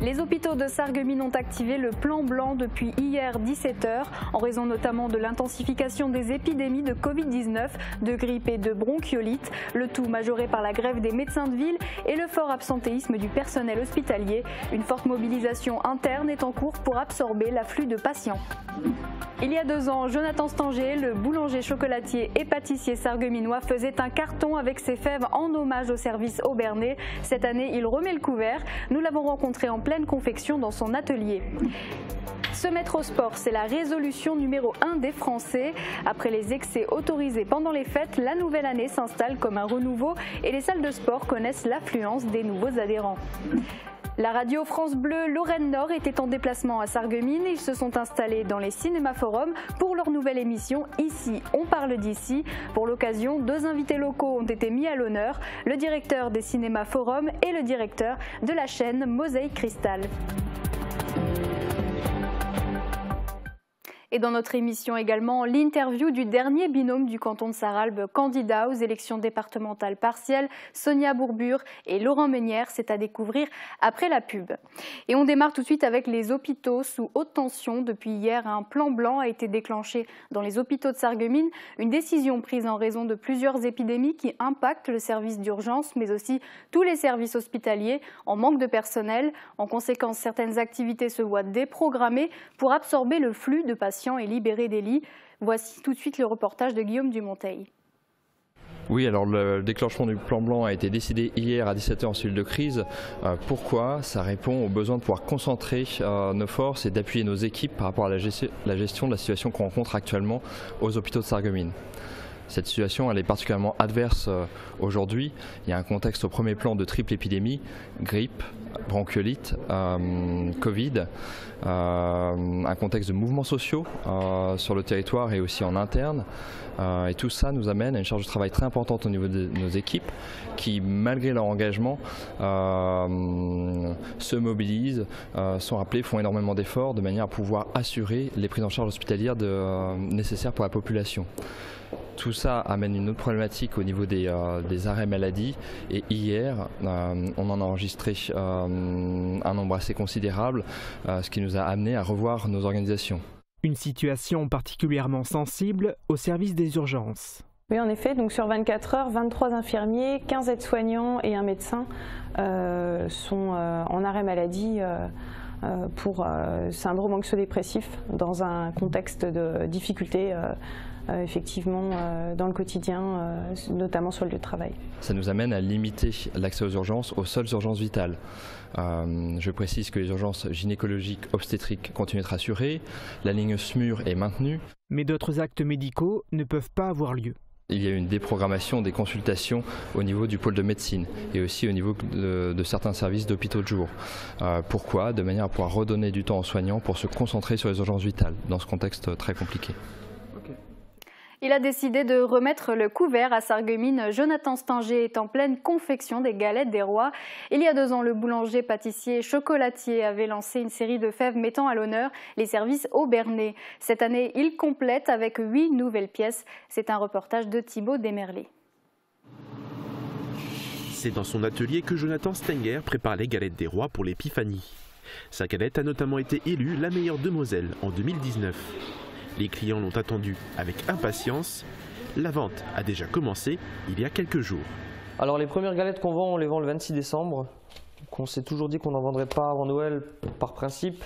Les hôpitaux de Sarreguemines ont activé le plan blanc depuis hier 17h, en raison notamment de l'intensification des épidémies de Covid-19, de grippe et de bronchiolite, le tout majoré par la grève des médecins de ville et le fort absentéisme du personnel hospitalier. Une forte mobilisation interne est en cours pour absorber l'afflux de patients. Il y a 2 ans, Jonathan Stanger, le boulanger, chocolatier et pâtissier sarregueminois, faisait un carton avec ses fèves en hommage au service Aubernais. Cette année, il remet le couvert. Nous l'avons rencontré en pleine confection dans son atelier. Se mettre au sport, c'est la résolution numéro 1 des Français. Après les excès autorisés pendant les fêtes, la nouvelle année s'installe comme un renouveau et les salles de sport connaissent l'affluence des nouveaux adhérents. La radio France Bleu Lorraine Nord était en déplacement à Sarreguemines. Ils se sont installés dans les cinémas forums pour leur nouvelle émission Ici, on parle d'ici. Pour l'occasion, 2 invités locaux ont été mis à l'honneur, le directeur des cinémas forums et le directeur de la chaîne Mosaïque Cristal. Et dans notre émission également, l'interview du dernier binôme du canton de Sarralbe, candidat aux élections départementales partielles, Sonia Bourbure et Laurent Meunière, c'est à découvrir après la pub. Et on démarre tout de suite avec les hôpitaux sous haute tension. Depuis hier, un plan blanc a été déclenché dans les hôpitaux de Sarreguemines, une décision prise en raison de plusieurs épidémies qui impactent le service d'urgence, mais aussi tous les services hospitaliers en manque de personnel. En conséquence, certaines activités se voient déprogrammées pour absorber le flux de patients et libérer des lits. Voici tout de suite le reportage de Guillaume Dumonteil. Oui, alors le déclenchement du plan blanc a été décidé hier à 17h en cellule de crise. Pourquoi? Ça répond au besoin de pouvoir concentrer nos forces et d'appuyer nos équipes par rapport à la gestion de la situation qu'on rencontre actuellement aux hôpitaux de Sarreguemines. Cette situation elle est particulièrement adverse aujourd'hui. Il y a un contexte au premier plan de triple épidémie, grippe, bronchiolite, Covid, un contexte de mouvements sociaux sur le territoire et aussi en interne. Et tout ça nous amène à une charge de travail très importante au niveau de nos équipes qui, malgré leur engagement, se mobilisent, sont appelés, font énormément d'efforts de manière à pouvoir assurer les prises en charge hospitalières nécessaires pour la population. Tout ça amène une autre problématique au niveau des arrêts maladie et hier on en a enregistré un nombre assez considérable, ce qui nous a amené à revoir nos organisations. Une situation particulièrement sensible au service des urgences. Oui, en effet, donc sur 24 heures, 23 infirmiers, 15 aides-soignants et un médecin sont en arrêt maladie pour syndrome anxio-dépressif dans un contexte de difficulté effectivement dans le quotidien, notamment sur le lieu de travail. Ça nous amène à limiter l'accès aux urgences, aux seules urgences vitales. Je précise que les urgences gynécologiques, obstétriques continuent d'être assurées, la ligne SMUR est maintenue. Mais d'autres actes médicaux ne peuvent pas avoir lieu. Il y a une déprogrammation des consultations au niveau du pôle de médecine et aussi au niveau de certains services d'hôpitaux de jour. Pourquoi? De manière à pouvoir redonner du temps aux soignants pour se concentrer sur les urgences vitales dans ce contexte très compliqué. Il a décidé de remettre le couvert à Sarreguemines. Jonathan Stanger est en pleine confection des galettes des rois. Il y a 2 ans, le boulanger, pâtissier, chocolatier avait lancé une série de fèves mettant à l'honneur les services Aubernais. Cette année, il complète avec 8 nouvelles pièces. C'est un reportage de Thibaut Desmerlet. C'est dans son atelier que Jonathan Stanger prépare les galettes des rois pour l'épiphanie. Sa galette a notamment été élue la meilleure de Moselle en 2019. Les clients l'ont attendue avec impatience. La vente a déjà commencé il y a quelques jours. Alors les premières galettes qu'on vend, on les vend le 26 décembre. Donc on s'est toujours dit qu'on n'en vendrait pas avant Noël par principe.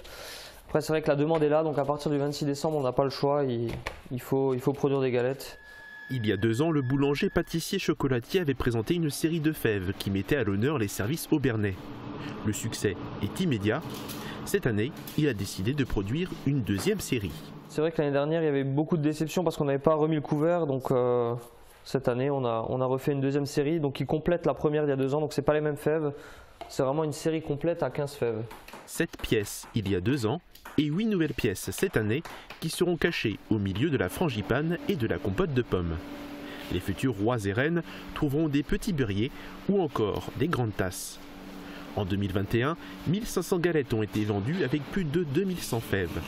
Après c'est vrai que la demande est là, donc à partir du 26 décembre on n'a pas le choix, il faut produire des galettes. Il y a 2 ans, le boulanger, pâtissier, chocolatier avait présenté une série de fèves qui mettait à l'honneur les services Aubernais. Le succès est immédiat. Cette année, il a décidé de produire une 2e série. C'est vrai que l'année dernière, il y avait beaucoup de déceptions parce qu'on n'avait pas remis le couvert. Donc cette année, on a refait une 2e série donc qui complète la première d'il y a 2 ans. Donc ce n'est pas les mêmes fèves. C'est vraiment une série complète à 15 fèves. 7 pièces il y a 2 ans et 8 nouvelles pièces cette année qui seront cachées au milieu de la frangipane et de la compote de pommes. Les futurs rois et reines trouveront des petits beurriers ou encore des grandes tasses. En 2021, 1500 galettes ont été vendues avec plus de 2100 fèves.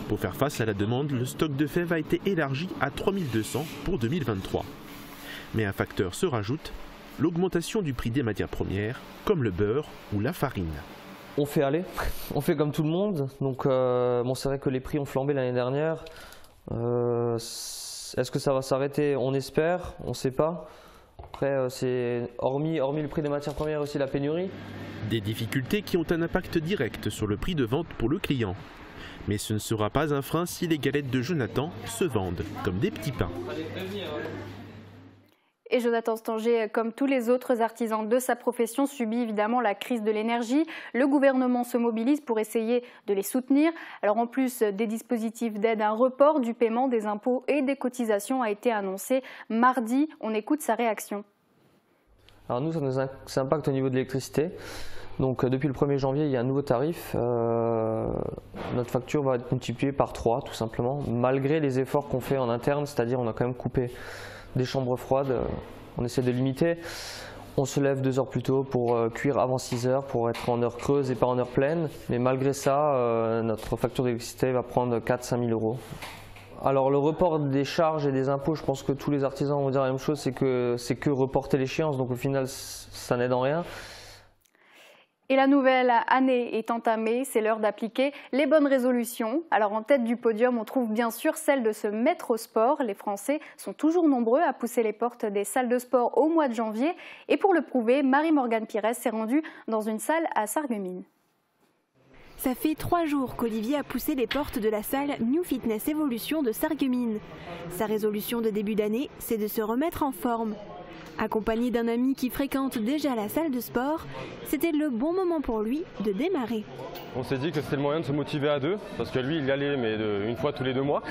Pour faire face à la demande, le stock de fèves a été élargi à 3200 pour 2023. Mais un facteur se rajoute, l'augmentation du prix des matières premières, comme le beurre ou la farine. On fait aller, on fait comme tout le monde. Donc bon, c'est vrai que les prix ont flambé l'année dernière. Est-ce que ça va s'arrêter? On espère, on ne sait pas. Après, c'est hormis le prix des matières premières, aussi la pénurie. Des difficultés qui ont un impact direct sur le prix de vente pour le client. Mais ce ne sera pas un frein si les galettes de Jonathan se vendent comme des petits pains. Et Jonathan Stanger, comme tous les autres artisans de sa profession, subit évidemment la crise de l'énergie. Le gouvernement se mobilise pour essayer de les soutenir. Alors en plus des dispositifs d'aide, un report du paiement des impôts et des cotisations a été annoncé mardi. On écoute sa réaction. Alors nous, ça impacte au niveau de l'électricité. Donc depuis le 1er janvier, il y a un nouveau tarif. Notre facture va être multipliée par 3 tout simplement, malgré les efforts qu'on fait en interne, c'est-à-dire on a quand même coupé des chambres froides, on essaie de limiter. On se lève 2 heures plus tôt pour cuire avant 6 heures, pour être en heure creuse et pas en heure pleine. Mais malgré ça, notre facture d'électricité va prendre 4 000 à 5 000 euros. Alors le report des charges et des impôts, je pense que tous les artisans vont dire la même chose, c'est que reporter l'échéance, donc au final ça n'aide en rien. Et la nouvelle année est entamée, c'est l'heure d'appliquer les bonnes résolutions. Alors en tête du podium, on trouve bien sûr celle de se mettre au sport. Les Français sont toujours nombreux à pousser les portes des salles de sport au mois de janvier. Et pour le prouver, Marie-Morgane Pires s'est rendue dans une salle à Sarreguemines. Ça fait 3 jours qu'Olivier a poussé les portes de la salle New Fitness Evolution de Sarreguemines. Sa résolution de début d'année, c'est de se remettre en forme. Accompagné d'un ami qui fréquente déjà la salle de sport, c'était le bon moment pour lui de démarrer. On s'est dit que c'était le moyen de se motiver à 2, parce que lui il y allait mais une fois tous les 2 mois.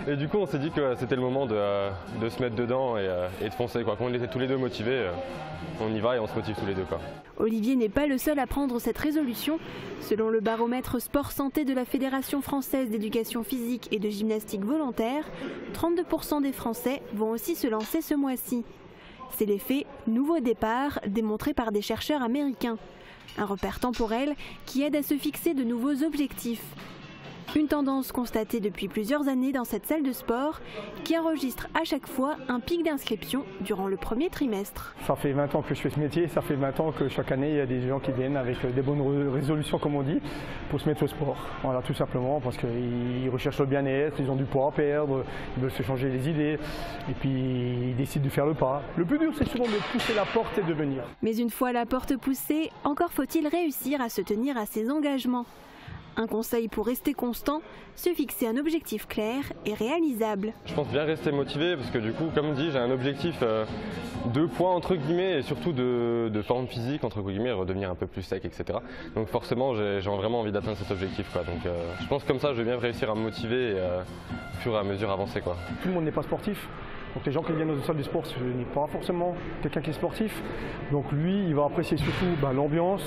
Et du coup on s'est dit que c'était le moment de se mettre dedans et de foncer. Quand on était tous les 2 motivés, on y va et on se motive tous les 2. Olivier n'est pas le seul à prendre cette résolution. Selon le baromètre sport santé de la Fédération française d'éducation physique et de gymnastique volontaire, 32% des Français vont aussi se lancer ce mois-ci. C'est l'effet nouveau départ démontré par des chercheurs américains. Un repère temporel qui aide à se fixer de nouveaux objectifs. Une tendance constatée depuis plusieurs années dans cette salle de sport qui enregistre à chaque fois un pic d'inscription durant le premier trimestre. Ça fait 20 ans que je fais ce métier, ça fait 20 ans que chaque année il y a des gens qui viennent avec des bonnes résolutions comme on dit pour se mettre au sport. Voilà, tout simplement parce qu'ils recherchent le bien-être, ils ont du poids à perdre, ils veulent se changer les idées et puis ils décident de faire le pas. Le plus dur c'est souvent de pousser la porte et de venir. Mais une fois la porte poussée, encore faut-il réussir à se tenir à ses engagements. Un conseil pour rester constant, se fixer un objectif clair et réalisable. Je pense bien rester motivé parce que du coup, comme dit, j'ai un objectif de poids entre guillemets et surtout de forme physique entre guillemets, redevenir un peu plus sec, etc. Donc forcément, j'ai vraiment envie d'atteindre cet objectif. Donc je pense que comme ça, je vais bien réussir à me motiver et au fur et à mesure avancer. Tout le monde n'est pas sportif. Donc les gens qui viennent dans une salle de sport, ce n'est pas forcément quelqu'un qui est sportif. Donc lui, il va apprécier surtout l'ambiance,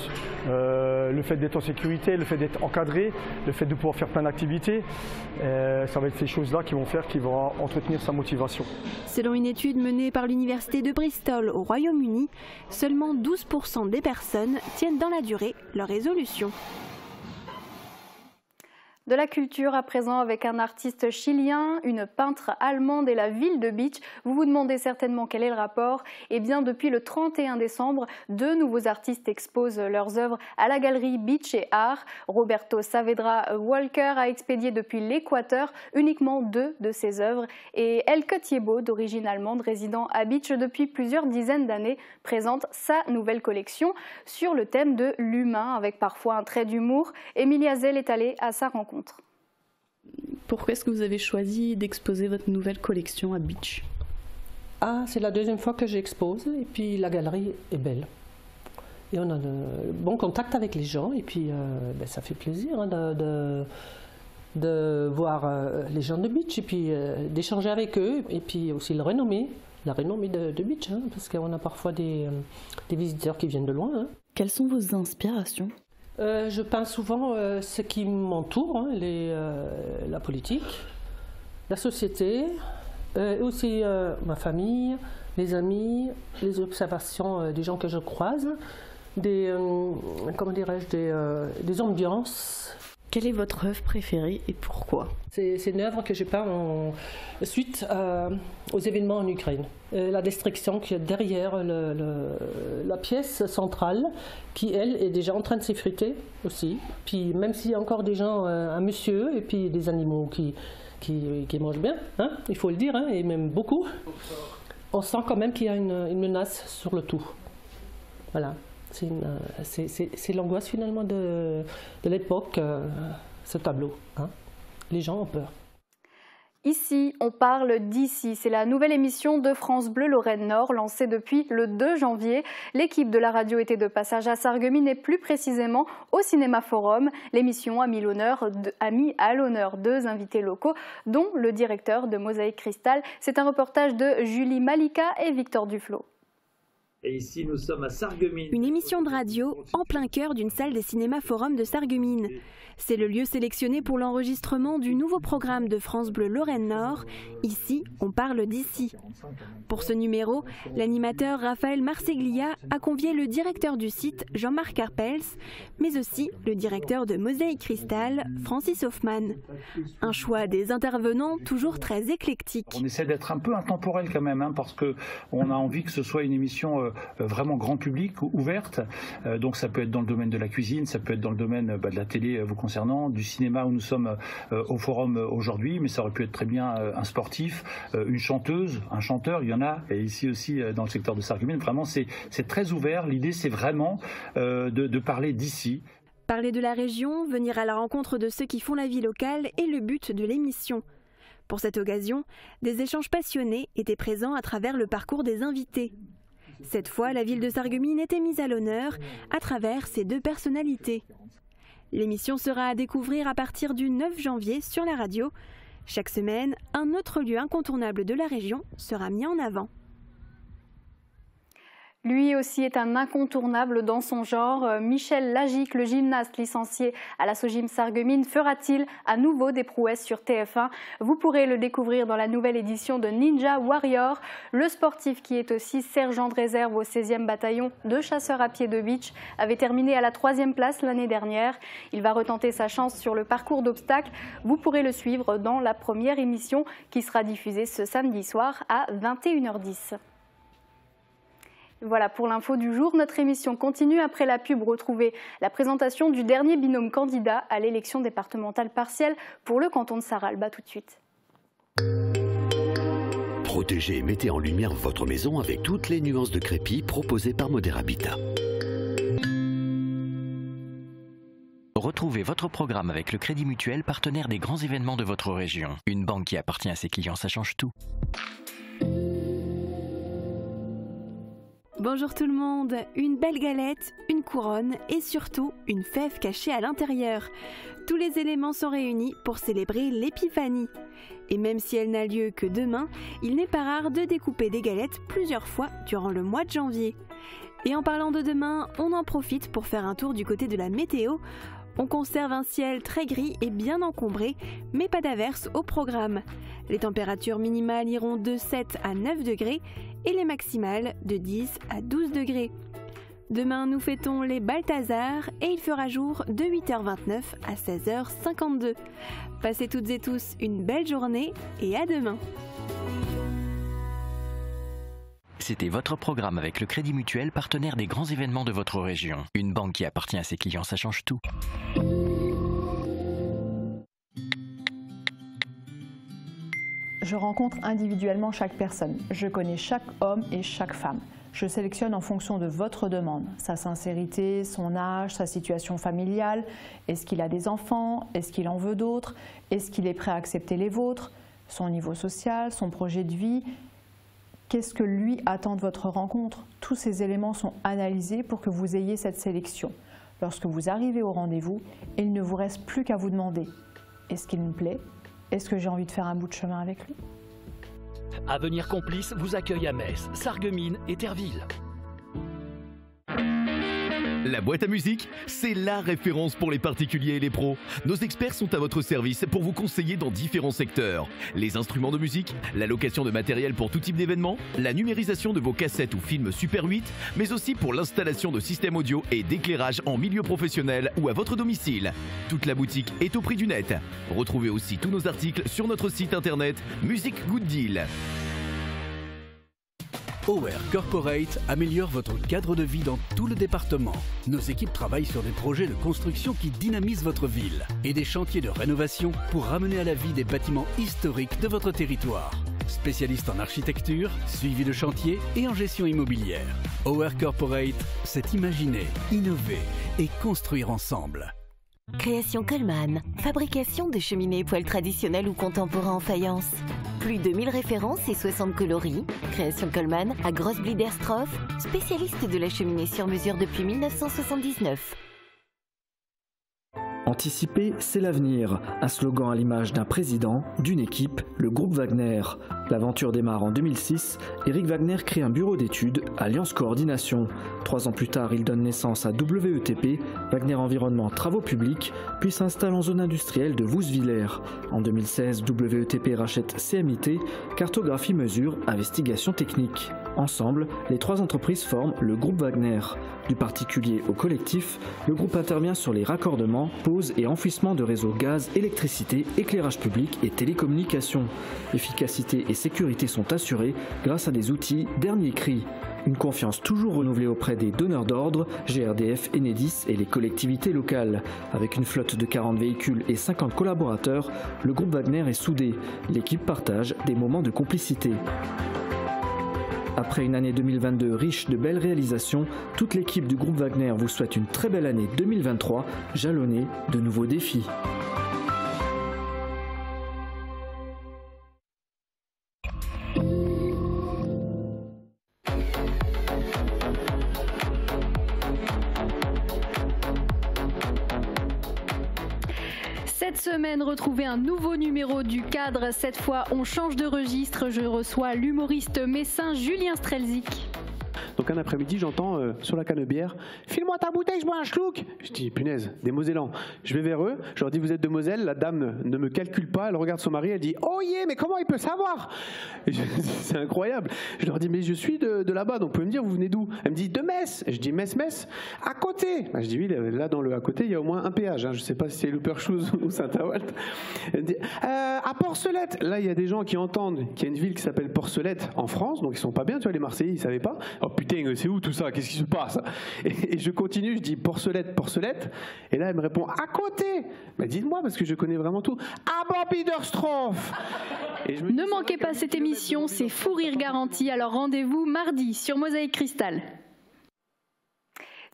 le fait d'être en sécurité, le fait d'être encadré, le fait de pouvoir faire plein d'activités. Ça va être ces choses-là qui vont faire qu'il va entretenir sa motivation. Selon une étude menée par l'université de Bristol au Royaume-Uni, seulement 12% des personnes tiennent dans la durée leur résolution. De la culture à présent avec un artiste chilien, une peintre allemande et la ville de Bitche. Vous vous demandez certainement quel est le rapport. Eh bien, depuis le 31 décembre, 2 nouveaux artistes exposent leurs œuvres à la galerie Bitche et Art. Roberto Saavedra Walker a expédié depuis l'Équateur uniquement 2 de ses œuvres. Et Elke Thiébaut, d'origine allemande, résidant à Bitche depuis plusieurs dizaines d'années, présente sa nouvelle collection sur le thème de l'humain, avec parfois un trait d'humour. Emilia Zell est allée à sa rencontre. Pourquoi est-ce que vous avez choisi d'exposer votre nouvelle collection à Bitche? C'est la 2e fois que j'expose et puis la galerie est belle. Et on a de bons contacts avec les gens et puis ça fait plaisir de voir les gens de Bitche et puis d'échanger avec eux et puis aussi la renommée de Bitche parce qu'on a parfois des visiteurs qui viennent de loin. Quelles sont vos inspirations? Je peins souvent ce qui m'entoure, la politique, la société, aussi ma famille, les amis, les observations des gens que je croise, des ambiances. Quelle est votre œuvre préférée et pourquoi? C'est une œuvre que j'ai peinte suite aux événements en Ukraine. La destruction qui est derrière la pièce centrale, qui elle est déjà en train de s'effriter aussi. Puis même s'il y a encore des gens, un monsieur et puis des animaux qui mangent bien, hein, il faut le dire, hein, et même beaucoup, on sent quand même qu'il y a une menace sur le tout. Voilà. C'est l'angoisse finalement de l'époque, ce tableau. Hein. Les gens ont peur. Ici, on parle d'ici. C'est la nouvelle émission de France Bleu Lorraine Nord, lancée depuis le 2 janvier. L'équipe de la radio était de passage à Sarreguemines et plus précisément au Cinéma Forum. L'émission a mis à l'honneur 2 invités locaux, dont le directeur de Mosaïque Cristal. C'est un reportage de Julie Malika et Victor Duflo. Et ici, nous sommes à Sarreguemines. Une émission de radio en plein cœur d'une salle des cinémas Forum de Sarreguemines. C'est le lieu sélectionné pour l'enregistrement du nouveau programme de France Bleu Lorraine Nord. Ici, on parle d'ici. Pour ce numéro, l'animateur Raphaël Marseglia a convié le directeur du site, Jean-Marc Arpels, mais aussi le directeur de Mosaïque Cristal, Francis Hoffman. Un choix des intervenants toujours très éclectique. On essaie d'être un peu intemporel quand même, hein, parce qu'on a envie que ce soit une émission vraiment grand public, ouverte. Donc ça peut être dans le domaine de la cuisine, ça peut être dans le domaine de la télé vous concernant, du cinéma où nous sommes au forum aujourd'hui, mais ça aurait pu être très bien un sportif, une chanteuse, un chanteur, il y en a, et ici aussi dans le secteur de Sarreguemines. Vraiment c'est très ouvert, l'idée c'est vraiment de parler d'ici. Parler de la région, venir à la rencontre de ceux qui font la vie locale est le but de l'émission. Pour cette occasion, des échanges passionnés étaient présents à travers le parcours des invités. Cette fois, la ville de Sarreguemines était mise à l'honneur à travers ces 2 personnalités. L'émission sera à découvrir à partir du 9 janvier sur la radio. Chaque semaine, un autre lieu incontournable de la région sera mis en avant. Lui aussi est un incontournable dans son genre. Michel Lagic, le gymnaste licencié à la Sogim Sarreguemines, fera-t-il à nouveau des prouesses sur TF1 ? Vous pourrez le découvrir dans la nouvelle édition de Ninja Warrior. Le sportif, qui est aussi sergent de réserve au 16e bataillon de chasseurs à pied de beach, avait terminé à la 3e place l'année dernière. Il va retenter sa chance sur le parcours d'obstacles. Vous pourrez le suivre dans la première émission qui sera diffusée ce samedi soir à 21h10. Voilà pour l'info du jour. Notre émission continue après la pub. Retrouvez la présentation du dernier binôme candidat à l'élection départementale partielle pour le canton de Sarralbe. Tout de suite. Protégez et mettez en lumière votre maison avec toutes les nuances de crépi proposées par Modèle Habitat. Retrouvez votre programme avec le Crédit Mutuel, partenaire des grands événements de votre région. Une banque qui appartient à ses clients, ça change tout. Bonjour tout le monde, une belle galette, une couronne et surtout une fève cachée à l'intérieur. Tous les éléments sont réunis pour célébrer l'épiphanie. Et même si elle n'a lieu que demain, il n'est pas rare de découper des galettes plusieurs fois durant le mois de janvier. Et en parlant de demain, on en profite pour faire un tour du côté de la météo. On conserve un ciel très gris et bien encombré, mais pas d'averse au programme. Les températures minimales iront de 7 à 9 degrés et les maximales de 10 à 12 degrés. Demain, nous fêtons les Balthazar et il fera jour de 8h29 à 16h52. Passez toutes et tous une belle journée et à demain. C'était votre programme avec le Crédit Mutuel, partenaire des grands événements de votre région. Une banque qui appartient à ses clients, ça change tout. Je rencontre individuellement chaque personne. Je connais chaque homme et chaque femme. Je sélectionne en fonction de votre demande, sa sincérité, son âge, sa situation familiale. Est-ce qu'il a des enfants? Est-ce qu'il en veut d'autres? Est-ce qu'il est prêt à accepter les vôtres? Son niveau social, son projet de vie? Qu'est-ce que lui attend de votre rencontre? Tous ces éléments sont analysés pour que vous ayez cette sélection. Lorsque vous arrivez au rendez-vous, il ne vous reste plus qu'à vous demander: est-ce qu'il me plaît? Est-ce que j'ai envie de faire un bout de chemin avec lui? Avenir Complice vous accueille à Metz, Sarreguemines et Terville. La boîte à musique, c'est la référence pour les particuliers et les pros. Nos experts sont à votre service pour vous conseiller dans différents secteurs. Les instruments de musique, la location de matériel pour tout type d'événement, la numérisation de vos cassettes ou films Super 8, mais aussi pour l'installation de systèmes audio et d'éclairage en milieu professionnel ou à votre domicile. Toute la boutique est au prix du net. Retrouvez aussi tous nos articles sur notre site internet Musique Good Deal. Auer Corporate améliore votre cadre de vie dans tout le département. Nos équipes travaillent sur des projets de construction qui dynamisent votre ville et des chantiers de rénovation pour ramener à la vie des bâtiments historiques de votre territoire. Spécialiste en architecture, suivi de chantier et en gestion immobilière. Auer Corporate, c'est imaginer, innover et construire ensemble. Création Coleman, fabrication de cheminées et poêles traditionnelles ou contemporains en faïence. Plus de 1000 références et 60 coloris. Création Coleman à Grosse-Bliederstroff, spécialiste de la cheminée sur mesure depuis 1979. Anticiper, c'est l'avenir. Un slogan à l'image d'un président, d'une équipe, le groupe Wagner. L'aventure démarre en 2006. Eric Wagner crée un bureau d'études, Alliance Coordination. 3 ans plus tard, il donne naissance à WETP, Wagner Environnement Travaux Publics, puis s'installe en zone industrielle de Wouswiller. En 2016, WETP rachète CMIT, Cartographie Mesure, Investigation Technique. Ensemble, les 3 entreprises forment le groupe Wagner. Du particulier au collectif, le groupe intervient sur les raccordements, pose et enfouissement de réseaux gaz, électricité, éclairage public et télécommunications. Efficacité et sécurité sont assurées grâce à des outils dernier cri. Une confiance toujours renouvelée auprès des donneurs d'ordre, GRDF, Enedis et les collectivités locales. Avec une flotte de 40 véhicules et 50 collaborateurs, le groupe Wagner est soudé. L'équipe partage des moments de complicité. Après une année 2022 riche de belles réalisations, toute l'équipe du groupe Wagner vous souhaite une très belle année 2023, jalonnée de nouveaux défis. Cette semaine, retrouvez un nouveau numéro du Cadre. Cette fois, on change de registre. Je reçois l'humoriste messin Julien Strelzik. Donc un après-midi, j'entends sur la canebière « File-moi ta bouteille, je bois un schluck !» Je dis « Punaise, des Mosellans !» Je vais vers eux, je leur dis « Vous êtes de Moselle ?» La dame ne me calcule pas, elle regarde son mari, elle dit « Oh yeah, mais comment il peut savoir ?» C'est incroyable. Je leur dis « Mais je suis de là-bas, donc vous pouvez me dire, vous venez d'où ?» Elle me dit « De Metz !» Je dis « Metz, à côté !» Je dis « Oui, là dans le à côté, il y a au moins un péage. Hein. Je ne sais pas si c'est Luperschluss ou Saint-Avold. » Elle me dit « À Porcelette !» Là, il y a des gens qui entendent qu'il y a une ville qui s'appelle Porcelette en France, donc ils sont pas bien, tu vois, les Marseillais, ils ne savaient pas. Oh putain, c'est où tout ça? Qu'est-ce qui se passe? Et je continue, je dis Porcelette. Et là, elle me répond à côté. Mais dites-moi, parce que je connais vraiment tout. À Bobbiderstroff. Ne manquez pas cette émission, c'est fou rire garanti. Alors rendez-vous mardi sur Mosaïque Cristal.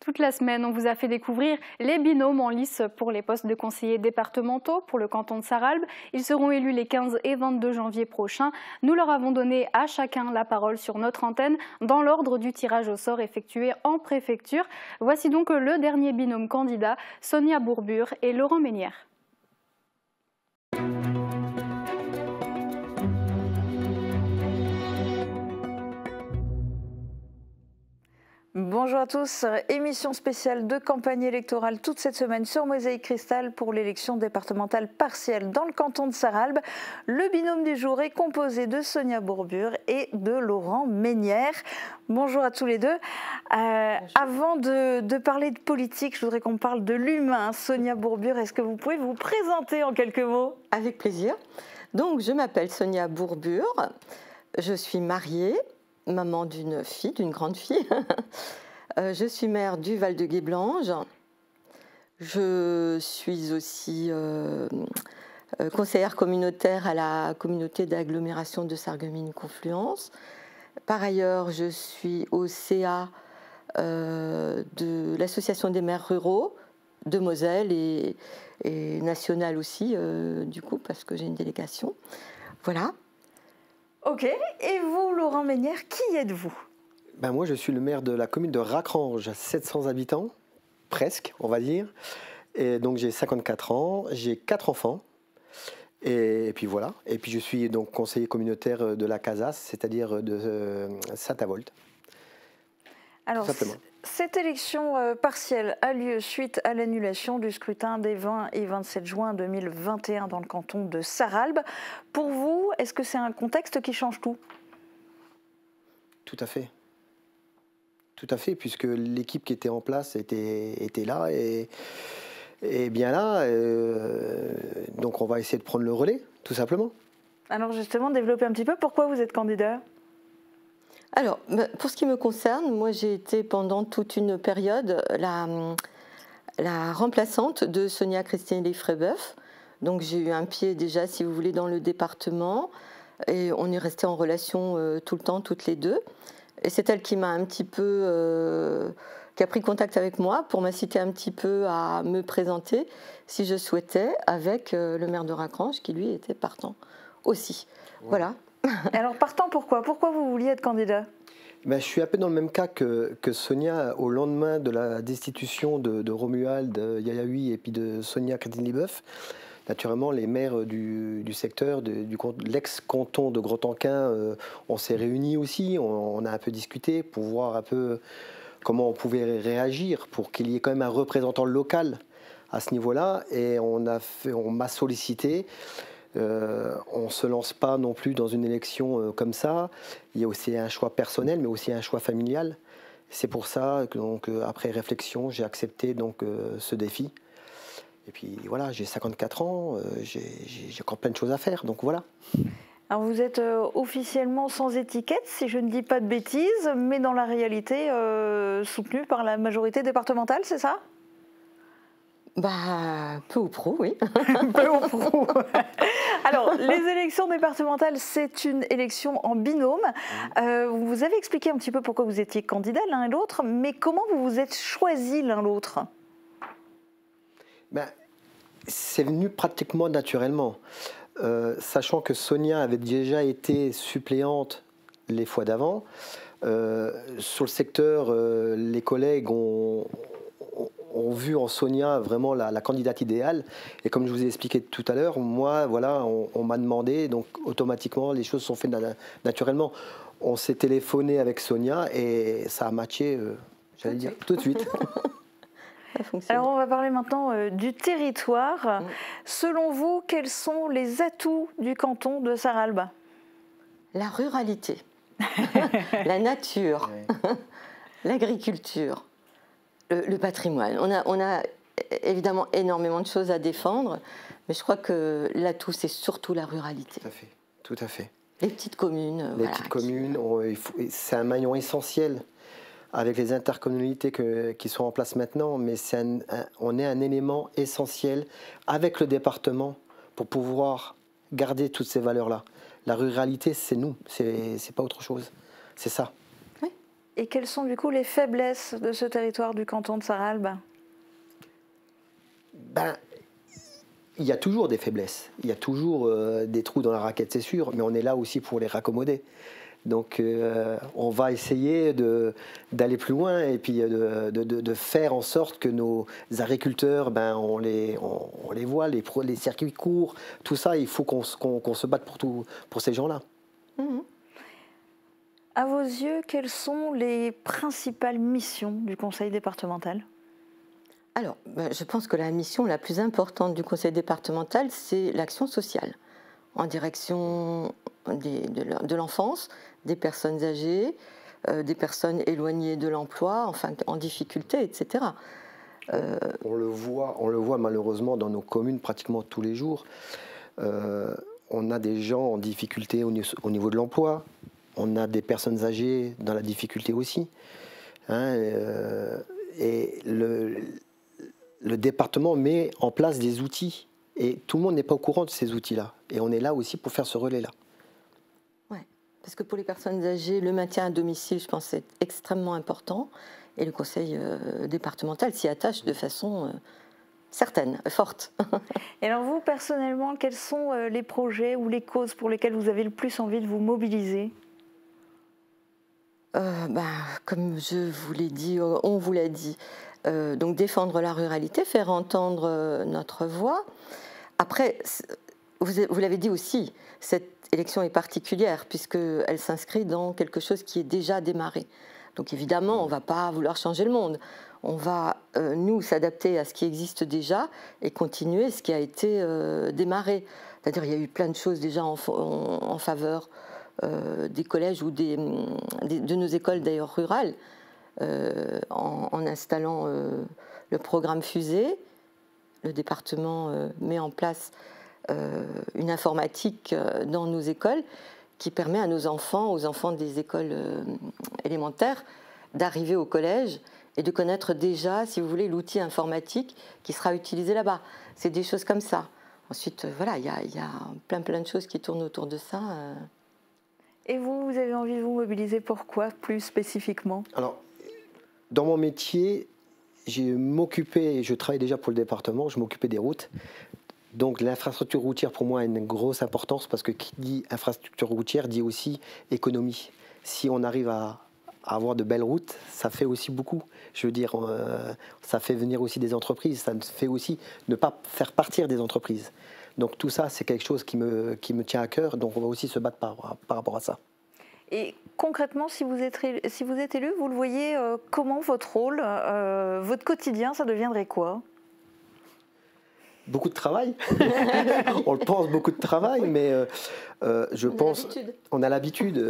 Toute la semaine, on vous a fait découvrir les binômes en lice pour les postes de conseillers départementaux pour le canton de Sarralbe. Ils seront élus les 15 et 22 janvier prochains. Nous leur avons donné à chacun la parole sur notre antenne dans l'ordre du tirage au sort effectué en préfecture. Voici donc le dernier binôme candidat, Sonia Bourbure et Laurent Ménière. Bonjour à tous, émission spéciale de campagne électorale toute cette semaine sur Mosaïque Cristal pour l'élection départementale partielle dans le canton de Sarralbe. Le binôme du jour est composé de Sonia Bourbure et de Laurent Ménière. Bonjour à tous les deux. Avant de parler de politique, je voudrais qu'on parle de l'humain. Sonia Bourbure, est-ce que vous pouvez vous présenter en quelques mots? Avec plaisir. Donc, je m'appelle Sonia Bourbure, je suis mariée, maman d'une fille, d'une grande fille. Je suis maire du Val-de-Guéblange. Je suis aussi conseillère communautaire à la communauté d'agglomération de Sarreguemines-Confluence. Par ailleurs, je suis au CA de l'Association des maires ruraux de Moselle et nationale aussi, du coup, parce que j'ai une délégation. Voilà. Ok, et vous, Laurent Ménière, qui êtes-vous? Moi, je suis le maire de la commune de Racrange, 700 habitants, presque, on va dire. Et donc, j'ai 54 ans, j'ai 4 enfants. Et puis voilà. Et puis, je suis donc conseiller communautaire de la CASAS, c'est-à-dire de Saint-Avold. Alors, Cette élection partielle a lieu suite à l'annulation du scrutin des 20 et 27 juin 2021 dans le canton de Sarralbe. Pour vous, est-ce que c'est un contexte qui change tout? Tout à fait. Tout à fait, puisque l'équipe qui était en place était là et bien là. Donc on va essayer de prendre le relais, tout simplement. Alors justement, développez un petit peu, pourquoi vous êtes candidat? Alors, pour ce qui me concerne, moi j'ai été pendant toute une période la remplaçante de Sonia Christine Lefrébeuf. Donc j'ai eu un pied déjà, si vous voulez, dans le département. Et on est resté en relation tout le temps, toutes les deux. Et c'est elle qui m'a un petit peu... qui a pris contact avec moi pour m'inciter un petit peu à me présenter, si je souhaitais, avec le maire de Racrange, qui lui était partant aussi. Ouais. Voilà. Alors partant, pourquoi? Pourquoi vous vouliez être candidat? Je suis un peu dans le même cas que Sonia. Au lendemain de la destitution de Romuald Yayaoui et puis de Sonia Christine-Leboeuf, naturellement, les maires du secteur, de l'ex-canton de Grostenquin, on s'est réunis aussi, on a un peu discuté pour voir un peu comment on pouvait réagir pour qu'il y ait quand même un représentant local à ce niveau-là. Et on m'a sollicité. On ne se lance pas non plus dans une élection comme ça. Il y a aussi un choix personnel, mais aussi un choix familial. C'est pour ça que, donc, après réflexion, j'ai accepté donc, ce défi. Et puis voilà, j'ai 54 ans, j'ai encore plein de choses à faire, donc voilà. Alors vous êtes officiellement sans étiquette, si je ne dis pas de bêtises, mais dans la réalité soutenu par la majorité départementale, c'est ça? Peu ou prou, oui. Peu ou prou. Alors, les élections départementales, c'est une élection en binôme. Vous avez expliqué un petit peu pourquoi vous étiez candidats l'un et l'autre, mais comment vous vous êtes choisis l'un l'autre? C'est venu pratiquement naturellement. Sachant que Sonia avait déjà été suppléante les fois d'avant, sur le secteur, les collègues ont vu en Sonia vraiment la candidate idéale. Et comme je vous ai expliqué tout à l'heure, moi, voilà, on m'a demandé, donc automatiquement, les choses sont faites naturellement. On s'est téléphoné avec Sonia et ça a matché, j'allais dire, tout de suite. Alors on va parler maintenant du territoire. Selon vous, quels sont les atouts du canton de Sarralbe? La ruralité, la nature, l'agriculture, le patrimoine. On a évidemment énormément de choses à défendre, mais je crois que l'atout, c'est surtout la ruralité. Tout à fait, tout à fait. Les petites communes. Les petites communes, c'est un maillon essentiel avec les intercommunalités qui sont en place maintenant, mais on est un élément essentiel avec le département pour pouvoir garder toutes ces valeurs-là. La ruralité, c'est nous, c'est pas autre chose, c'est ça. Oui. Et quelles sont du coup les faiblesses de ce territoire du canton de Sarralbe? Il y a toujours des faiblesses, il y a toujours des trous dans la raquette, c'est sûr, mais on est là aussi pour les raccommoder. Donc on va essayer d'aller plus loin et puis de faire en sorte que nos agriculteurs, on les voit, les circuits courts, tout ça, il faut qu'on se batte pour ces gens-là. À vos yeux, quelles sont les principales missions du conseil départemental? Alors, je pense que la mission la plus importante du conseil départemental, c'est l'action sociale, en direction de l'enfance, des personnes âgées, des personnes éloignées de l'emploi, enfin en difficulté, etc. On le voit malheureusement dans nos communes pratiquement tous les jours. On a des gens en difficulté au niveau de l'emploi, on a des personnes âgées dans la difficulté aussi. Et le département met en place des outils et tout le monde n'est pas au courant de ces outils-là. Et on est là aussi pour faire ce relais-là. Parce que pour les personnes âgées, le maintien à domicile, je pense, c'est extrêmement important. Et le conseil départemental s'y attache de façon certaine, forte. Et alors vous, personnellement, quels sont les projets ou les causes pour lesquelles vous avez le plus envie de vous mobiliser? Comme je vous l'ai dit, on vous l'a dit, donc défendre la ruralité, faire entendre notre voix. Après, vous l'avez dit aussi, cette élection est particulière puisqu'elle s'inscrit dans quelque chose qui est déjà démarré. Donc évidemment, on ne va pas vouloir changer le monde. On va, nous, s'adapter à ce qui existe déjà et continuer ce qui a été démarré. C'est-à-dire qu'il y a eu plein de choses déjà en faveur des collèges ou de nos écoles d'ailleurs rurales, en installant le programme Fusée. Le département met en place une informatique dans nos écoles qui permet à nos enfants, aux enfants des écoles élémentaires, d'arriver au collège et de connaître déjà, si vous voulez, l'outil informatique qui sera utilisé là-bas. C'est des choses comme ça. Ensuite, voilà, il y a plein de choses qui tournent autour de ça. Et vous avez envie de vous mobiliser pour quoi, plus spécifiquement? Alors, dans mon métier, je travaille déjà pour le département, je m'occupais des routes. Donc l'infrastructure routière pour moi a une grosse importance parce que qui dit infrastructure routière dit aussi économie. Si on arrive à avoir de belles routes, ça fait aussi beaucoup. Je veux dire, ça fait venir aussi des entreprises, ça fait aussi ne pas faire partir des entreprises. Donc tout ça, c'est quelque chose qui me tient à cœur, donc on va aussi se battre par rapport à ça. Et concrètement, si vous êtes élu, vous le voyez comment votre rôle, votre quotidien, ça deviendrait quoi? Beaucoup de travail. On le pense, beaucoup de travail, mais je pense... On a l'habitude.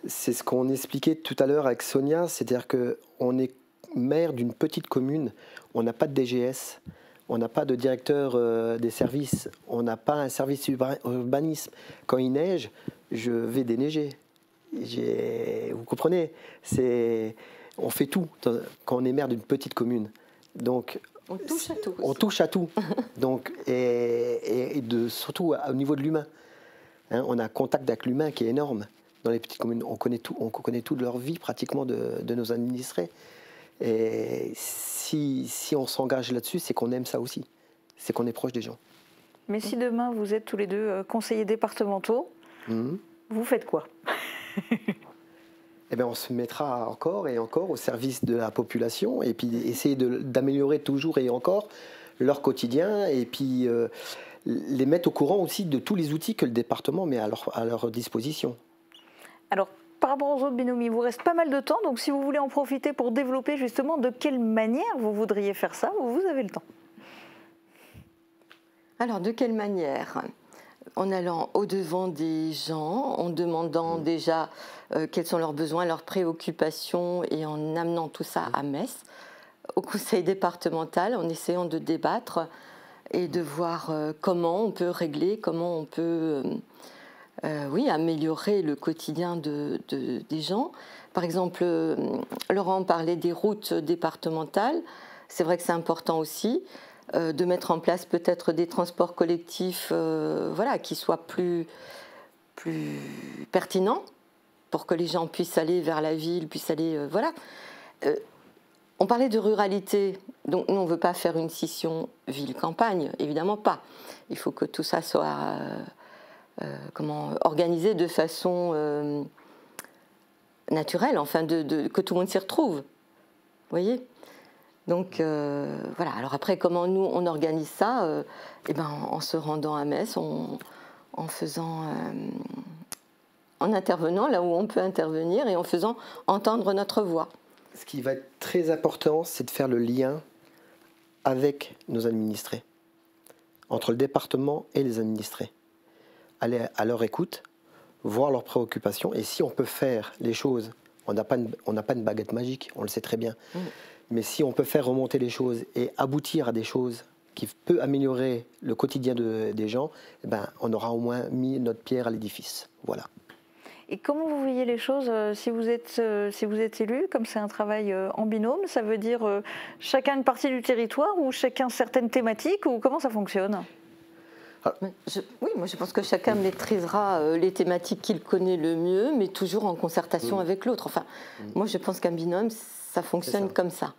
C'est ce qu'on expliquait tout à l'heure avec Sonia, c'est-à-dire qu'on est maire d'une petite commune, on n'a pas de DGS, on n'a pas de directeur des services, on n'a pas un service urbanisme. Quand il neige, je vais déneiger. Vous comprenez? On fait tout quand on est maire d'une petite commune. Donc, on touche à tout. On touche à tout. Donc, surtout au niveau de l'humain. Hein, on a un contact avec l'humain qui est énorme. Dans les petites communes, on connaît tout de leur vie pratiquement de nos administrés. Et si on s'engage là-dessus, c'est qu'on aime ça aussi. C'est qu'on est proche des gens. Mais si demain vous êtes tous les deux conseillers départementaux, vous faites quoi? Eh bien, on se mettra encore et encore au service de la population et puis essayer d'améliorer toujours et encore leur quotidien et puis les mettre au courant aussi de tous les outils que le département met à leur disposition. Alors, par rapport aux autres binômes, il vous reste pas mal de temps, donc si vous voulez en profiter pour développer justement de quelle manière vous voudriez faire ça, vous avez le temps. Alors, de quelle manière? En allant au-devant des gens, en demandant déjà quels sont leurs besoins, leurs préoccupations et en amenant tout ça à Metz, au conseil départemental, en essayant de débattre et de voir comment on peut régler, comment on peut améliorer le quotidien des gens. Par exemple, Laurent parlait des routes départementales. C'est vrai que c'est important aussi. De mettre en place peut-être des transports collectifs qui soient plus pertinents pour que les gens puissent aller vers la ville, puissent aller... On parlait de ruralité, donc nous on ne veut pas faire une scission ville-campagne, évidemment pas. Il faut que tout ça soit organisé de façon naturelle, enfin que tout le monde s'y retrouve. Vous voyez ? Donc alors après comment nous on organise ça en se rendant à Metz, en intervenant là où on peut intervenir et en faisant entendre notre voix. Ce qui va être très important, c'est de faire le lien avec nos administrés, entre le département et les administrés. Aller à leur écoute, voir leurs préoccupations et si on peut faire les choses, on n'a pas une baguette magique, on le sait très bien. Mais si on peut faire remonter les choses et aboutir à des choses qui peuvent améliorer le quotidien des gens, on aura au moins mis notre pierre à l'édifice. Voilà. Et comment vous voyez les choses si vous êtes élu, comme c'est un travail en binôme, ça veut dire chacun une partie du territoire ou chacun certaines thématiques ou comment ça fonctionne? Moi je pense que chacun maîtrisera les thématiques qu'il connaît le mieux, mais toujours en concertation avec l'autre. Enfin, moi je pense qu'un binôme, ça fonctionne comme ça.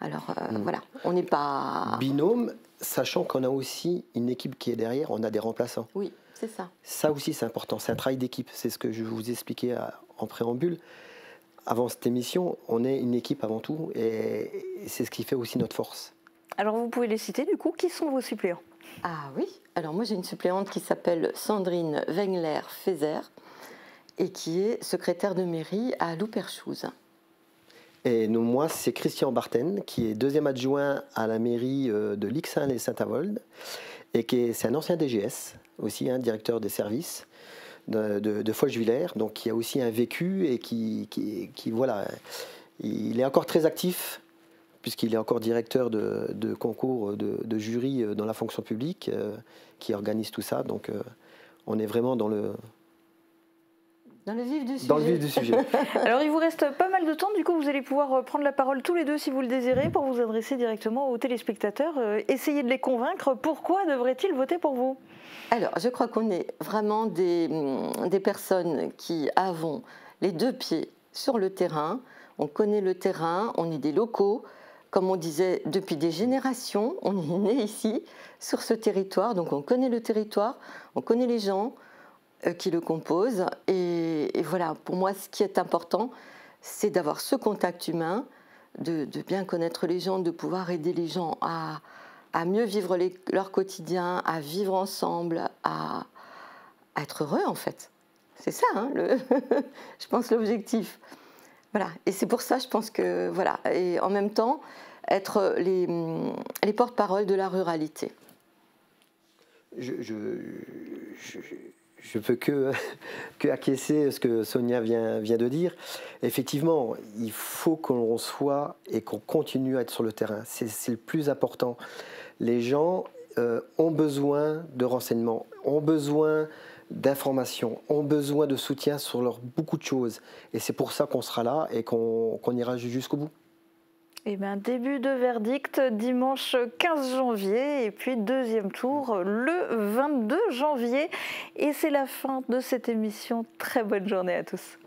Alors voilà, on n'est pas... Binôme, sachant qu'on a aussi une équipe qui est derrière, on a des remplaçants. Oui, c'est ça. Ça aussi c'est important, c'est un travail d'équipe, c'est ce que je vous expliquais en préambule. Avant cette émission, on est une équipe avant tout et c'est ce qui fait aussi notre force. Alors vous pouvez les citer du coup, qui sont vos suppléants? Ah oui, alors moi j'ai une suppléante qui s'appelle Sandrine Wengler-Fézer et qui est secrétaire de mairie à Louperchouse. Et moi, c'est Christian Barten, qui est deuxième adjoint à la mairie de Lixin et Saint-Avold, et c'est un ancien DGS, aussi un directeur des services de Foch-Villers, donc qui a aussi un vécu et qui voilà, il est encore très actif, puisqu'il est encore directeur de concours de jury dans la fonction publique, qui organise tout ça. Donc on est vraiment dans le vif du sujet. Dans le vif du sujet. Alors il vous reste pas mal de temps, du coup vous allez pouvoir prendre la parole tous les deux si vous le désirez pour vous adresser directement aux téléspectateurs. Essayez de les convaincre, pourquoi devraient-ils voter pour vous? Alors je crois qu'on est vraiment des personnes qui avons les deux pieds sur le terrain, on connaît le terrain, on est des locaux, comme on disait depuis des générations, on est né ici, sur ce territoire, donc on connaît le territoire, on connaît les gens qui le composent. Et voilà, pour moi, ce qui est important, c'est d'avoir ce contact humain, de bien connaître les gens, de pouvoir aider les gens à mieux vivre leur quotidien, à vivre ensemble, à être heureux en fait. C'est ça, hein, je pense, l'objectif. Voilà, et c'est pour ça, je pense que, voilà, et en même temps, être les porte-parole de la ruralité. Je peux que acquiescer ce que Sonia vient de dire. Effectivement, il faut qu'on soit et qu'on continue à être sur le terrain. C'est le plus important. Les gens ont besoin de renseignements, ont besoin d'informations, ont besoin de soutien sur beaucoup de choses. Et c'est pour ça qu'on sera là et qu'on ira jusqu'au bout. Eh bien, début de verdict dimanche 15 janvier et puis deuxième tour le 22 janvier. Et c'est la fin de cette émission. Très bonne journée à tous.